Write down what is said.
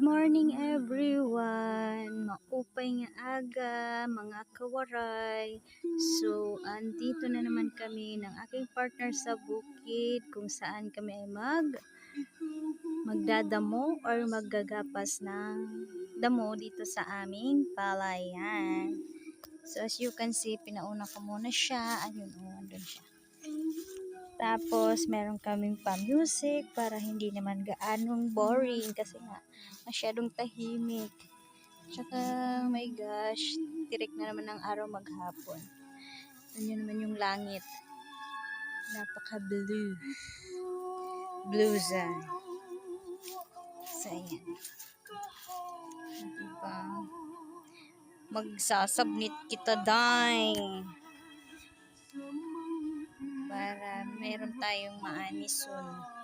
morning everyone! Maupay nga aga, mga kawaray. So, andito na naman kami ng aking partner sa bukid kung saan kami ay magdadamo or maggagapas ng damo dito sa aming palayan. So, as you can see, pinauna ko muna siya. Ayun, andun siya. Tapos, meron kaming pa-music para hindi naman gaanong boring kasi nga masyadong tahimik. Tsaka, oh my gosh, tirik na naman ang araw maghapon. Yun naman yung langit. Napaka-blue. Blue zone. So, ayan. Diba? Magsasubmit kita, dang! Para meron tayong maani soon.